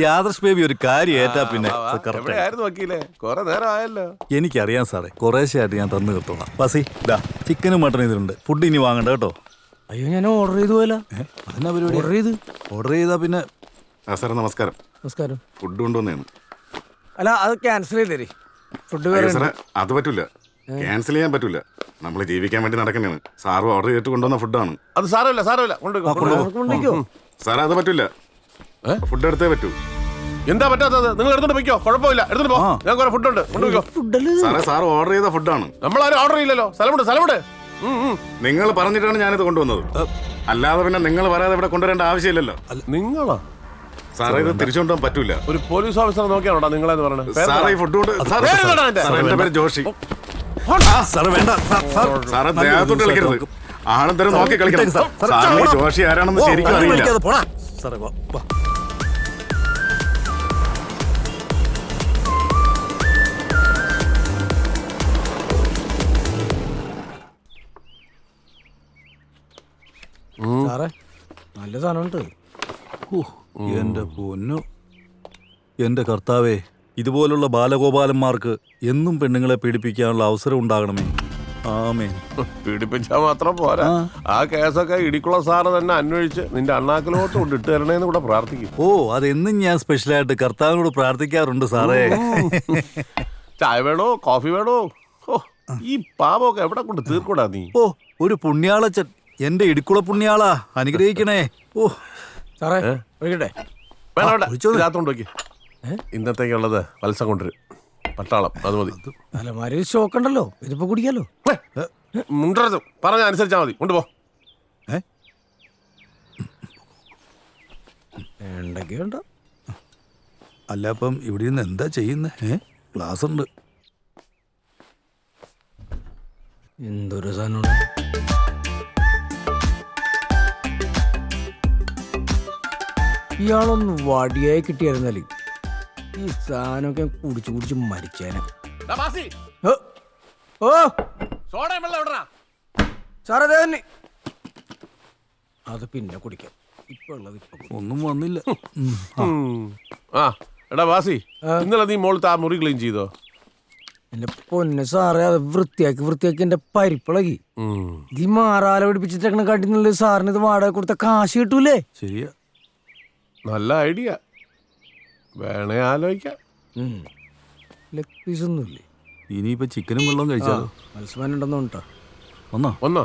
യാദർശ് baby ഒരു കാര്യം ഏറ്റാ പിന്നെ കൊറേ നേരം ആയല്ലോ. എനിക്കറിയാം സാറേ, കുറേശ്ശെയായിട്ട് ഞാൻ തന്നു കിട്ടോളാം. ബസി ഇതാ ചിക്കനും മട്ടനും ഇതിലുണ്ട്. ഫുഡ് ഇനി വാങ്ങണ്ട കേട്ടോ. അയ്യോ, ഞാൻ ഓർഡർ ചെയ്തു പോയല്ലോ. അതിനാ പരിപാടി? ഓർഡർ ചെയ്താ പിന്നെ. സാറേ നമസ്കാരം. നമസ്കാരം. ഫുഡ് കൊണ്ടുവന്നതാണ്. അല്ല, അത് ക്യാൻസൽ ചെയ്തേ. ഫുഡ് സാറേ അത് പറ്റൂല, ക്യാൻസൽ ചെയ്യാൻ പറ്റൂല. നമ്മൾ ജീവിക്കാൻ വേണ്ടി നടക്കുന്നതാണ്. സാറ് ഓർഡർ ചെയ്തിട്ട് കൊണ്ടുവന്ന ഫുഡാണ്. അത് സാരമില്ല, സാരമില്ല. സാറേ അത് പറ്റൂല, ഫുഡ് എടുത്തേ പറ്റൂ. എന്താ പറ്റാത്തത്? നിങ്ങൾ എടുത്തോണ്ട് പോയിക്കോ, കുഴപ്പമില്ല. എടുത്തോണ്ട് പോ, ഞാൻ കുറെ ഫുഡ് ഉണ്ട്, കൊണ്ടുപോയിക്കോ. സാറേ സാർ ഓർഡർ ചെയ്ത ഫുഡാണ്. നമ്മളാരും ഓർഡർ ചെയ്യില്ലല്ലോ. സ്ഥലമുണ്ട്, സ്ഥലമുണ്ട്. നിങ്ങൾ പറഞ്ഞിട്ടാണ് ഞാനിത് കൊണ്ടുവന്നത്. അല്ലാതെ പിന്നെ നിങ്ങൾ പറയാതെ ഇവിടെ കൊണ്ടുവരേണ്ട ആവശ്യമില്ലല്ലോ. നിങ്ങളോ? സാറേ ഇത് തിരിച്ചുകൊണ്ടുപോകാൻ പറ്റൂല. ഒരു പോലീസ് ഓഫീസർ നോക്കിയാണോ നിങ്ങളെന്ന് പറഞ്ഞത്? സാറേ ഈ ഫുഡ് കൊണ്ട്. എന്റെ പേര് ജോഷി. സാറേ വേണ്ട, സാറേ ദേഹത്തോട്ട് കളിക്കരുത്. ആണെന്തരം നോക്കി കളിക്കണം. സാറിന് ജോഷി ആരാണെന്ന് ശരിക്കും അറിയില്ല. സാറേ വാ. സാറേ നല്ല സാധനമുണ്ട്. എന്റെ പൊന്നു, എന്റെ കർത്താവേ, ഇതുപോലുള്ള ബാലഗോപാലന്മാർക്ക് എന്നും പെണ്ണുങ്ങളെ പീഡിപ്പിക്കാനുള്ള അവസരം ഉണ്ടാകണമേ. ആമേൻ. പീഡിപ്പിച്ചാൽ മാത്രം പോരാ, ആ കേസൊക്കെ ഇടിക്കുള്ള സാറ് തന്നെ അന്വേഷിച്ച് നിന്റെ അണ്ണാക്കിലോട്ട് കൊണ്ട് ഇട്ട് തരണേന്ന് കൂടെ പ്രാർത്ഥിക്കും. ഓ, അതെന്നും ഞാൻ സ്പെഷ്യലായിട്ട് കർത്താവിനോട് പ്രാർത്ഥിക്കാറുണ്ട് സാറേ. ചായ വേണോ, കോഫി വേണോ? ഓ, ഈ പാപമൊക്കെ എവിടെ കൊണ്ട് തീർക്കൂടാ നീ? ഓ, ഒരു പുണ്യാളച്ചൻ, എന്റെ ഇടുക്കുള പുണ്യാളാ, അനുഗ്രഹിക്കണേ. ഓ സാറേ ഒഴിക്കട്ടെ? ഇതിനകത്തോണ്ട് നോക്കി. ഇന്നത്തേക്കുള്ളത് വത്സം കൊണ്ടുവരും. പട്ടാളം അത് മതി. അലമാരി സ്റ്റോക്ക് ഉണ്ടല്ലോ, ഇതിപ്പോ കുടിക്കാലോ. മുണ്ടരുത്, പറഞ്ഞ അനുസരിച്ചാ മതി. കൊണ്ടുപോ. വേണ്ടൊക്കെയുണ്ടോ? അല്ല, അപ്പം ഇവിടെ നിന്ന് എന്താ ചെയ്യുന്നേ? ക്ലാസ് ഉണ്ട്. എന്തൊരു സാധനമാണ്. ഇയാളൊന്ന് വടിയായി കിട്ടിയായിരുന്നാല് ഈ സാധനമൊക്കെ കുടിച്ചു കുടിച്ച് മരിച്ചേനെ. ഓ സാറേ, അത് പിന്നെ കുടിക്കാം. ഇപ്പൊ ഉള്ളത് ഒന്നും വന്നില്ല. ആ എടാ വാസി, ഇന്നലെ നീ മോളത്തെ ആ മുറി ക്ലീൻ ചെയ്തോ? എന്റെ പൊന്നെ സാറേ, അത് വൃത്തിയാക്കി എന്റെ പരിപ്പിളകി. ഈ മാറാല പിടിപ്പിച്ചിട്ടേക്കണ കാട്ടിന്നുള്ളത് സാറിന് ഇത് വാടക കൊടുത്ത കാശ് കിട്ടൂലേ? ശരിയാ, നല്ല ഐഡിയ. വേണേ ആലോചിക്കാം. ലെഗ് പീസ് ഒന്നുമില്ലേ? ഇനിയിപ്പോ ചിക്കനും വെള്ളവും കഴിച്ചാലോ? മത്സ്യമാൻ ഉണ്ടെന്നോ കേട്ടോ. ഒന്നോ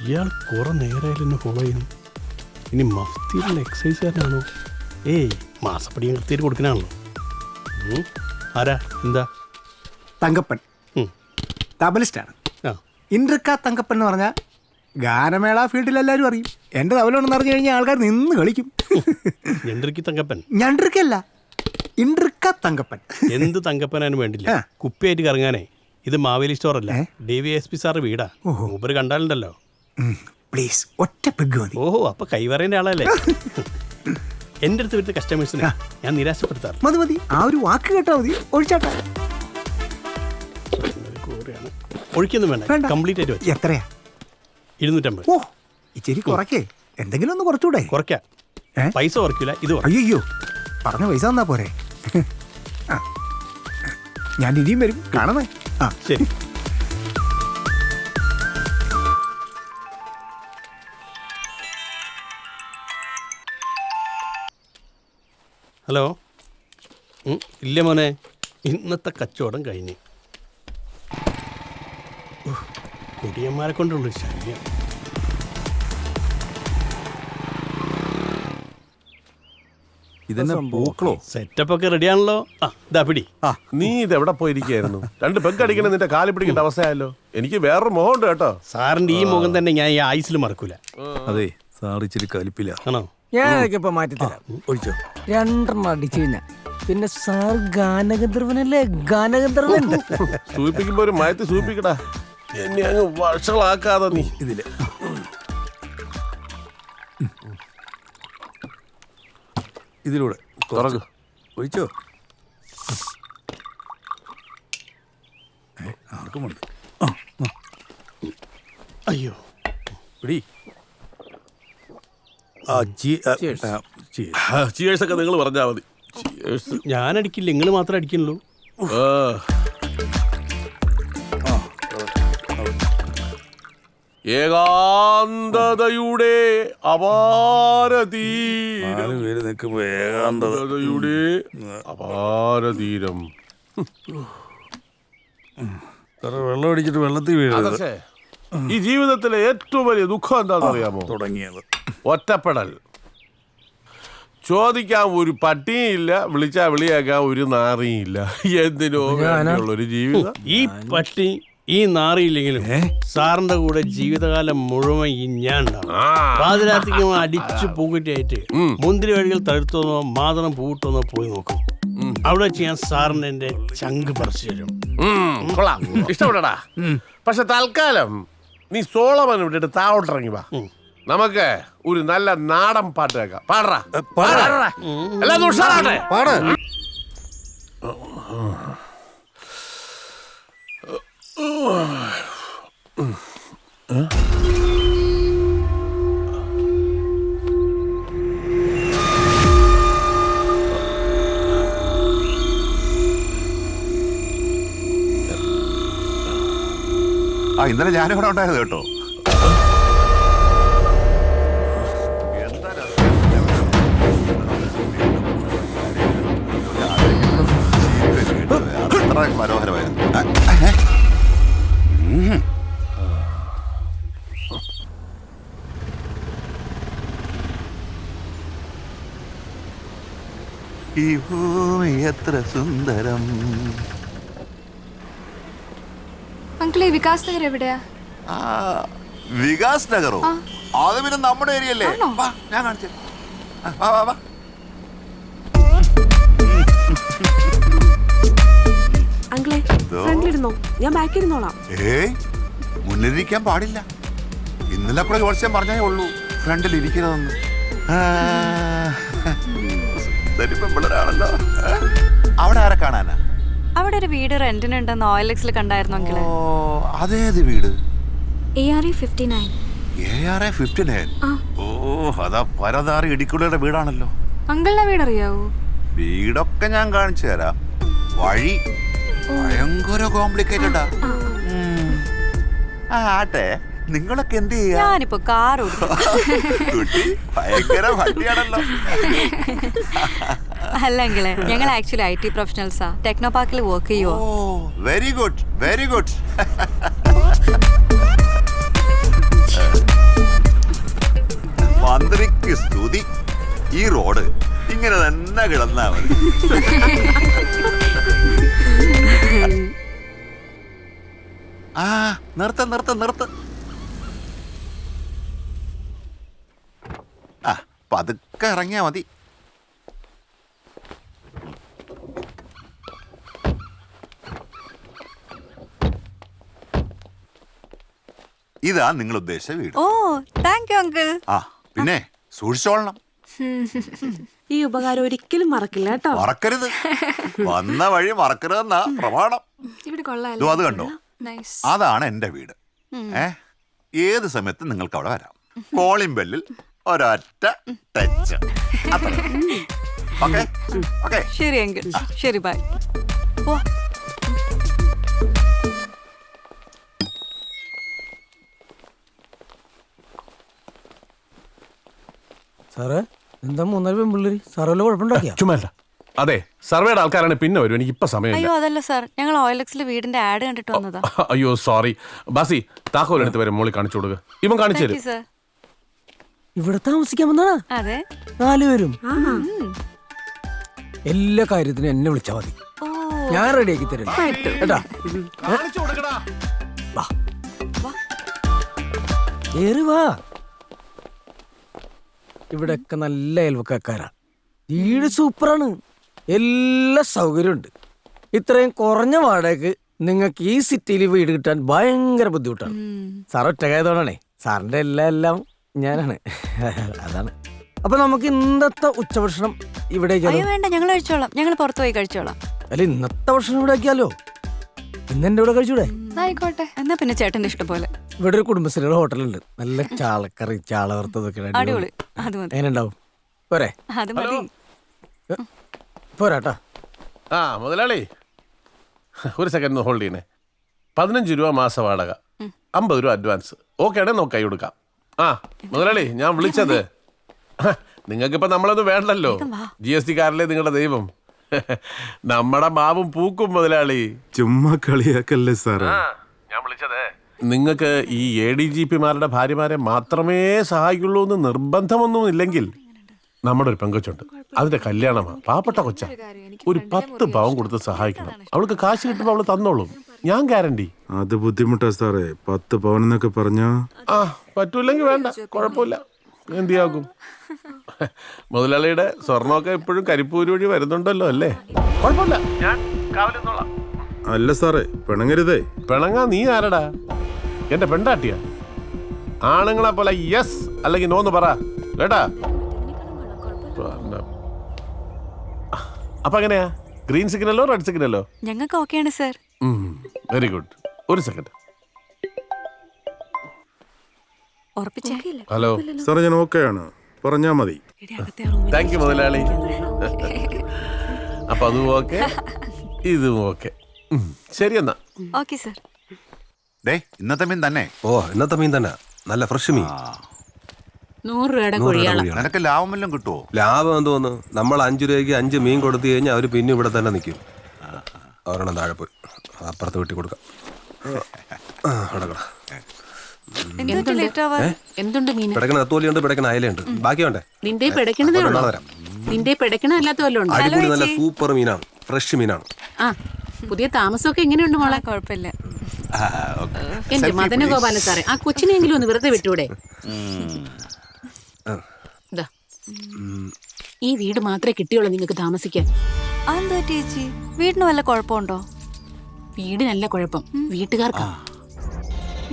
ഇയാൾ കുറെ നേരമായാലും എന്നെ ഫോളോ ചെയ്യുന്നു. ഇനി മഫ്തിയിലുള്ള എക്സസൈസുകാരനാണോ? ഏയ്, മാസപ്പടി കൃത്യമായിട്ട് കൊടുക്കണാണല്ലോ. ആരാ? എന്താ? തങ്കപ്പൻ തബലിസ്റ്റാണ്. ഇൻട്രിക്ക തങ്കപ്പൻ എന്ന് പറഞ്ഞാൽ ഗാനമേള ഫീൽഡിൽ എല്ലാവരും അറിയും. എൻ്റെ തബലുണ്ടെന്ന് അറിഞ്ഞു കഴിഞ്ഞാൽ ആൾക്കാർ നിന്ന് കളിക്കും. തങ്കപ്പൻ ഞണ്ടിരിക്കല്ല, ഇൻട്രിക്ക തങ്കപ്പൻ. എന്ത് തങ്കപ്പനാനും വേണ്ടില്ല, കുപ്പിയായിട്ട് കറങ്ങാനേ. ഇത് മാവേലി സ്റ്റോർ അല്ല, DVSP സാറ് വീടാ. മൂപ്പര് കണ്ടാലുണ്ടല്ലോ. പ്ലീസ് ഒറ്റ പെഗ് മതി. ഓഹോ, അപ്പൊ കൈവറേന്റെ ആളല്ലേ? എന്റെ അടുത്ത് വരുന്ന കസ്റ്റമേഴ്സിനെ ഞാൻ നിരാശപ്പെടുത്താറ്. മതി മതി, ആ ഒരു വാക്ക് കേട്ടാ മതി. ഒഴിച്ചാട്ടാ. ഒഴിക്കൊന്നും വേണ്ട, കംപ്ലീറ്റ് ആയിട്ട് വെച്ചു. എത്രയാ? 250. ഓ, ഇച്ചിരി കുറയ്ക്കേ. എന്തെങ്കിലും ഒന്ന് കുറച്ചുകൂടെ? കുറയ്ക്കാം. പൈസ കുറയ്ക്കില്ല, ഇത്. അയ്യോ, പറഞ്ഞ പൈസ തന്നാ പോരെ. ഞാൻ ഇനിയും വരും, കാണുന്നേ. ആ ശരി. ഹലോ. ഇല്ല മോനെ, ഇന്നത്തെ കച്ചവടം കഴിഞ്ഞ്. കുടിയന്മാരെ കൊണ്ടുള്ള ശല്യം. ഇതെന്നെ പൂക്കളോ? സെറ്റപ്പ് ഒക്കെ റെഡിയാണല്ലോ. ഇതാ പിടി. നീ ഇതെവിടെ പോയിരിക്കായിരുന്നു? 2 പെഗ് അടിക്കണ നിന്റെ കാലി പിടിക്കേണ്ട അവസ്ഥയായല്ലോ. എനിക്ക് വേറൊരു മുഖമുണ്ട് കേട്ടോ. സാറിന്റെ ഈ മുഖം തന്നെ ഞാൻ ഈ ആയുസിൽ മറക്കൂല. അതെ, സാർ ഇച്ചിരി കലിപ്പില്ല. ആണോ? ഞാനൊക്കെ ഇപ്പൊ മാറ്റിത്തരാം. ഒഴിച്ചോ? 2 അടിച്ചു കഴിഞ്ഞാ പിന്നെ സാർ ഗാനഗന്ധർവനല്ലേ? ഗാനഗന്ധർവൻ. സൂചിപ്പിക്കുമ്പോ ഒരു മയത്ത് സൂചിപ്പിക്കടാ. എന്നെ അങ്ങ് വഷളാക്കാതെ നീ. ഇതില് ഇതിലൂടെ തുറക്ക്. ഒഴിച്ചോ? ആർക്കുമുണ്ട്. അയ്യോ പിടി. ചിയേഴ്സ് ഒക്കെ നിങ്ങൾ പറഞ്ഞാൽ മതി. Cheers. ഞാൻ അടിക്കില്ല, നിങ്ങൾ മാത്രമേ അടിക്കുള്ളൂ. ആ. ഏകാന്തതയുടെ അപാരതീരം, 4 പേര് നിൽക്കുമ്പോ ഏകാന്തത. ഏകാന്തതയുടെ അപാരതീരം. വെള്ളം അടിച്ചിട്ട് വെള്ളത്തിൽ വീഴരുത്. അതൊക്കെ ഈ ജീവിതത്തിലെ ഏറ്റവും വലിയ ദുഃഖം എന്താണെന്ന് അറിയാമോ? തുടങ്ങിയത് ഒറ്റപ്പെടൽ. ചോദിക്കാൻ ഒരു പട്ടിയില്ല, വിളിച്ചാ വിളിയാക്കാൻ ഒരു നാറിയില്ല. എന്തിനോ വേണ്ടിയുള്ളൊരു ജീവിതം. ഈ പട്ടി ഈ നാറിയില്ലെങ്കിലും സാറിന്റെ കൂടെ ജീവിതകാലം മുഴുവൻ ഈ ഞാൻ ഉണ്ടാവും. പാതിരാത്രിക്ക് അടിച്ചു പൂക്കുറ്റിയായിട്ട് മുന്തിരി വഴികൾ തടുത്തോന്നോ മാതളം പൂട്ടോന്നോ പോയി നോക്കും. അവിടെ വെച്ച് ഞാൻ സാറിന് എന്റെ ചങ്ക് പറിച്ചു തരും. കൊള്ളാം, ഇഷ്ടപ്പെടടാ. പക്ഷെ തൽക്കാലം നീ സോളമൻ വിട്ടിട്ട് താഴോട്ടിറങ്ങി വാ. നമുക്ക് ഒരു നല്ല നാടൻ പാട്ട് കേൾക്കാം. പാടറാ, എല്ലാം ഉഷാറാട്ടെ. ഇന്നലെ ഞാനിവിടെ ഉണ്ടായിരുന്നു കേട്ടോ. അത്ര മനോഹരമായിരുന്നു. ഈ ഭൂമി എത്ര സുന്ദരം. അങ്കിളെ വികാസ് നഗർ എവിടെയാ? വികാസ് നഗറോ? അത് പിന്നെ നമ്മുടെ ഏരിയ അല്ലേ? ഞാൻ കാണിച്ചു. അങ്കിളെ ഫ്രണ്ടിലിരുന്നോ, ഞാൻ ബാക്കിൽ ഇരുന്നോളാം. ഏയ്, മുന്നിലിരിക്കാൻ പാടില്ല. ഇന്നലെ കൂടെ ജോത്സ്യം പറഞ്ഞേ ഉള്ളൂ ഫ്രണ്ടിൽ ഇരിക്കണമെന്ന്. പെമ്പിളരാണല്ലോ. അവിടെ ആരെ കാണാനാ? അവിടെ ഒരു വീട് റെന്റിനുണ്ടെന്ന് OLX കണ്ടായിരുന്നു അങ്കിളെ. അതേത് വീട്? ARA 59. ARA 59? ഓ, അതാ പരതാറി ഇടിക്കുള്ളിയുടെ വീടാണല്ലോ. അങ്കിളിന്റെ വീട് അറിയാവോ? വീടൊക്കെ ഞാൻ കാണിച്ചു തരാം. വഴി ഭയങ്കര കോംപ്ലിക്കേറ്റഡാ. ആട്ടെ, നിങ്ങളൊക്കെ എന്ത് ചെയ്യാ? ഞാനിപ്പോ കാർ കുട്ടി ഭയങ്കര ഭംഗിയാണല്ലോ. അല്ലെങ്കിലേ ഞങ്ങൾ ആക്ച്വലി IT പ്രൊഫഷണൽസാ. ടെക്നോ പാർക്കിൽ വർക്ക് ചെയ്യുവോ? Very good, very good. മന്ത്രിക്ക് സ്തുതി. ഈ റോഡ് ഇങ്ങനെ തന്നെ കിടന്നാ മതി. ആ, നിർത്ത നിർത്ത നിർത്ത്. ആ, പതുക്കെ ഇറങ്ങിയാ മതി. ഇതാ നിങ്ങൾ ഉദ്ദേശിച്ച വീട്. ഓ, താങ്ക് യു അങ്കിൾ. ആ, പിന്നെ സൂക്ഷിച്ചോളണം. ഈ ഉപകാരം ഒരിക്കലും മറക്കില്ല കേട്ടോ. മറക്കരുത്. വന്ന വഴി മറക്കരുതെന്നാ പ്രമാണം. ഇവിടെ കൊള്ളാം. അത് കണ്ടോ? അതാണ് എന്റെ വീട്. ഏത് സമയത്ത് നിങ്ങൾക്ക് അവിടെ വരാം. കോളിംഗ് ബെല്ലിൽ ഒരൊറ്റ ടച്ച്. Okay okay. ശരി അങ്കിൾ, ശരി, ബൈ. ഓ, സാറേ, എന്താ 3 പെൺപിള്ളേര് സാറല്ല കുഴപ്പമുണ്ടാക്കിയാ? ചുമ്മാല്ല. അതെ, സർവേയുടെ ആൾക്കാരാണ് പിന്നെ വരും. എനിക്ക് ഇപ്പൊ സമയമില്ല. അയ്യോ അതല്ല സാർ, ഞങ്ങൾ OLX വീടിന്റെ ആഡ് കണ്ടിട്ട് വന്നതാ. അയ്യോ സോറി. ബാസി, താക്കോൽ എടുത്ത് വരും. മോളി കാണിച്ചു കൊടുക്കുക. ഇവൻ കാണിച്ചു തരും. സർ, ഇവിടെ താമസിക്കാൻ വന്നാ അതെ. 4 പേരും. എല്ലാ കാര്യത്തിനും എന്നെ വിളിച്ചാ മതി, ഞാൻ റെഡിയാക്കി തരും കേട്ടാ. വാ, ഇവിടെയൊക്കെ നല്ല അയൽവക്കാരാ. വീട് സൂപ്പറാണ്, എല്ലാ സൗകര്യമുണ്ട്. ഇത്രയും കുറഞ്ഞ വാടകയ്ക്ക് നിങ്ങൾക്ക് ഈ സിറ്റിയിൽ വീട് കിട്ടാൻ ഭയങ്കര ബുദ്ധിമുട്ടാണ്. സാർ ഒറ്റക്കായതുകൊണ്ടാണേ. സാറിന്റെ എല്ലാം ഞാനാണ്. അതാണ്. അപ്പൊ നമുക്ക് ഇന്നത്തെ ഉച്ചഭക്ഷണം ഇവിടെ അയ്യോ വേണ്ട, ഞങ്ങൾ കഴിച്ചോളാം. ഞങ്ങൾ പുറത്തു പോയി കഴിച്ചോളാം. അല്ല ഇന്നത്തെ ഭക്ഷണം ഇവിടെ ആക്കിയാലോ? ഇന്നെന്റെ ഇവിടെ കഴിച്ചൂടെ? ആയിക്കോട്ടെ. എന്നാ പിന്നെ ചേട്ടന്റെ ഇഷ്ടം പോലെ. ഇവിടെ ഒരു കുടുംബശ്രീയുടെ ഹോട്ടലുണ്ട്. നല്ല ചാളക്കറി, ചാള വറുത്തതൊക്കെ അടിപൊളി. അത് മതി. എങ്ങനെ ഉണ്ടാവും? പോരെ? അത് മതി. പോരാട്ടാ. ആ മുതലാളി, ഒരു സെക്കൻഡ് ഹോൾഡ് ചെയ്യണേ. 15 രൂപ മാസ വാടക, 50 രൂപ അഡ്വാൻസ്. ഓക്കെ ആണേ നമുക്ക് കൈ കൊടുക്കാം. ആ മുതലാളി, ഞാൻ വിളിച്ചത് നിങ്ങൾക്കിപ്പോ നമ്മളൊന്നും വേണ്ടല്ലോ. GST കാരല്ലേ നിങ്ങളുടെ ദൈവം. നമ്മുടെ മാവും പൂക്കും മുതലാളി. ചുമ്മാ കളിയാക്കല്ലേ സാറേ. ഞാൻ വിളിച്ചത് നിങ്ങൾക്ക് ഈ ADGP-മാരുടെ ഭാര്യമാരെ മാത്രമേ സഹായിക്കുള്ളൂ എന്ന് നിർബന്ധമൊന്നും ഇല്ലെങ്കിൽ നമ്മുടെ ഒരു പെങ്കൊച്ചുണ്ട്, അതിന്റെ കല്യാണമാ. പാവപ്പെട്ട കൊച്ച, ഒരു 10 പവൻ കൊടുത്ത് സഹായിക്കണം. അവൾക്ക് കാശ് കിട്ടുമ്പോ അവള് തന്നോളും, ഞാൻ ഗ്യാരണ്ടി. അത് ബുദ്ധിമുട്ടാ സാറേ. 10 പവൻ എന്നൊക്കെ പറഞ്ഞാ ആ പറ്റൂല്ലെങ്കിൽ വേണ്ട, കുഴപ്പമില്ല. എന്തിയാകും? മുതലാളിയുടെ സ്വർണ്ണമൊക്കെ എപ്പോഴും കരിപ്പൂര് വഴി വരുന്നുണ്ടല്ലോ അല്ലേ? കുഴപ്പമില്ല, ഞാൻ കാവലിന്നോളാം. അല്ല സാറേ, പിണങ്ങരുതേ. പിണങ്ങാ നീ ആരടാ? എന്റെ പെണ്ടാട്ടിയാ? ആണുങ്ങളെ പോലെ യെസ് അല്ലെങ്കിൽ നോന്ന് പറ കേട്ടാ. അപ്പൊ എങ്ങനെയാ, ഗ്രീൻ സിഗ്നലോ റെഡ് സിഗ്നലോ? ഞങ്ങൾക്ക് ഓക്കെയാണ് സർ. Very good. ഒരു സെക്കൻഡ്. ഉറപ്പിച്ചേ? ഹലോ സാറേ, ഞാൻ ഓക്കെ ആണ്, പറഞ്ഞാ മതി. താങ്ക് യു മുതലാളി. അപ്പൊ അതും ഓക്കെ, ഇതും ഓക്കെ. ശരി എന്നാ. Okay sir. ഇന്നത്തെ മീൻ തന്നെ. ഓ, ഇന്നത്തെ മീൻ തന്നെ, നല്ല ഫ്രഷ് മീൻ. 100 രൂപയുടെ കൊഴിയാണ്. നിനക്ക് ലാഭം വല്ലതും കിട്ടുമോ? ലാഭം എന്തോന്നു, നമ്മൾ 5 രൂപയ്ക്ക് 5 മീൻ കൊടുത്തു കഴിഞ്ഞാൽ അവർ പിന്നെ ഇവിടെ തന്നെ നിൽക്കും. ഒരെണ്ണം താഴെ പോയി അപ്പുറത്ത് വീട്ടിൽ കൊടുക്കാം. എന്തുണ്ട് മീൻ? പിടക്കണ നെത്തോലിയുണ്ട്, പിടക്കണ അയലുണ്ട്. ബാക്കി വേണ്ടേ? നിന്റെ പിടക്കണതേ ഉള്ളൂ. തരാം. നിന്റെ പിടക്കണ അല്ലാത്ത വല്ലതും ഉണ്ടോ? അടിപൊളി നല്ല സൂപ്പർ മീനാണ്, ഫ്രഷ് മീനാണ്. ആ, പുതിയ താമസമൊക്കെ എങ്ങനെയുണ്ട് മോളെ? കുഴപ്പമില്ല. എന്റെ മദന ഗോപാല സാറേ, ആ കൊച്ചിനെങ്കിലും ഒന്ന് വെറുതെ വിട്ടൂടെ? ദാ, ഈ വീട് മാത്രമേ കിട്ടിയുള്ളൂ നിങ്ങൾക്ക് താമസിക്കാൻ. അതെന്താ ചേച്ചി, വീടിന് വല്ല കുഴപ്പമുണ്ടോ? വീടിനല്ല കുഴപ്പം, വീട്ടുകാർക്കാ.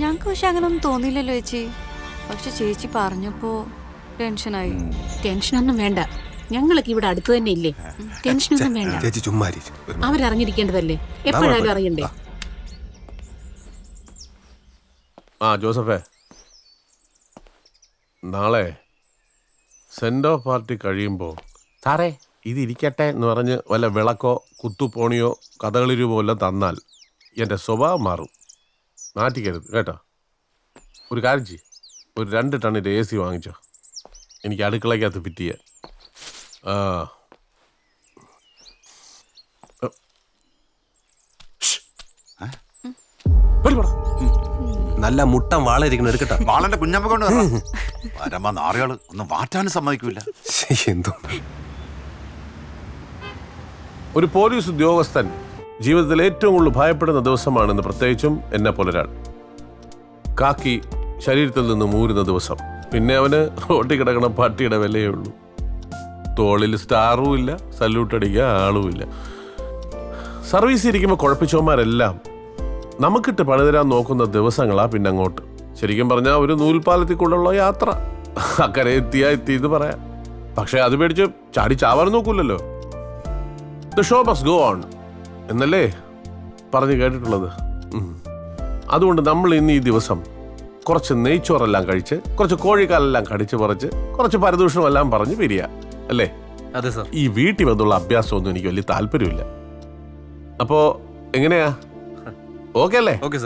ഞങ്ങൾക്ക് പക്ഷെ അങ്ങനൊന്നും തോന്നിയില്ലല്ലോ ചേച്ചി. പക്ഷെ ചേച്ചി പറഞ്ഞപ്പോ ടെൻഷനായി. ടെൻഷനൊന്നും വേണ്ട, ഞങ്ങളൊക്കെ ഇവിടെ അടുത്ത് തന്നെ ഇല്ലേ. ടെൻഷനൊന്നും വേണ്ട. ചേച്ചി ചുമ്മാ അവരറിഞ്ഞിരിക്കേണ്ടതല്ലേ, എപ്പോഴായാലും അറിയണ്ടേ. ആ ജോസഫേ, നാളെ സെൻഡ് ഓഫ് പാർട്ടി കഴിയുമ്പോൾ സാറേ ഇത് ഇരിക്കട്ടെ എന്ന് പറഞ്ഞ് വല്ല വിളക്കോ കുത്തുപോണിയോ കഥകളി രൂപമോ എല്ലാം തന്നാൽ എൻ്റെ സ്വഭാവം മാറും. നാട്ടിക്കരുത് കേട്ടോ. ഒരു കാര്യം ചെയ്യ്, ഒരു 2 ടണ്ണിൻ്റെ AC വാങ്ങിച്ചോ, എനിക്ക് അടുക്കളയ്ക്കകത്ത് ഫിറ്റ് ചെയ്യാൻ. ആ നല്ല മുട്ടൻ വാളയിരിക്കണം, എടുക്കട്ടെ. വാളന്റെ കുഞ്ഞമ്മ കൊണ്ട് വരമ്പ നാറികള് ഒന്നും മാറ്റാനും സമ്മതിക്കൂല. എന്തോ ഒരു പോലീസ് ഉദ്യോഗസ്ഥൻ ജീവിതത്തിൽ ഏറ്റവും കൂടുതൽ ഭയപ്പെടുന്ന ദിവസമാണെന്ന്, പ്രത്യേകിച്ചും എന്നെ പോലെ ഒരാൾ. കാക്കി ശരീരത്തിൽ നിന്ന് മൂരുന്ന ദിവസം. പിന്നെ അവന് റോട്ടിൽ കിടക്കണ പട്ടിയുടെ വിലയേ ഉള്ളൂ. തോളിൽ സ്റ്റാറും ഇല്ല, സല്യൂട്ട് അടിക്കുക ആളുമില്ല. സർവീസ് ഇരിക്കുമ്പോൾ കുഴപ്പിച്ചവന്മാരെല്ലാം നമുക്കിട്ട് പണിതരാൻ നോക്കുന്ന ദിവസങ്ങളാ പിന്നെ അങ്ങോട്ട്. ശരിക്കും പറഞ്ഞാൽ ഒരു നൂൽപ്പാലത്തിൽ കൂടെയുള്ള യാത്ര. അക്കരെ എത്തി എന്ന് പറയാം. പക്ഷെ അത് പേടിച്ച് ചാടി ചാവാൻ നോക്കൂലല്ലോ. The show must go on എന്നല്ലേ പറഞ്ഞു കേട്ടിട്ടുള്ളത്. അതുകൊണ്ട് നമ്മൾ ഇന്ന് ഈ ദിവസം കുറച്ച് നെയ്ച്ചോറെല്ലാം കഴിച്ച്, കുറച്ച് കോഴിക്കാലെല്ലാം കടിച്ച് പറിച്ച്, കുറച്ച് പരദൂഷണമെല്ലാം പറഞ്ഞ് പിരിയ അല്ലേ? അതെ സാർ. ഈ വീട്ടിൽ വന്നുള്ള അഭ്യാസമൊന്നും എനിക്ക് വലിയ താല്പര്യമില്ല. അപ്പോ എങ്ങനെയാ? ഓക്കെ അല്ലേ? ഓക്കെ.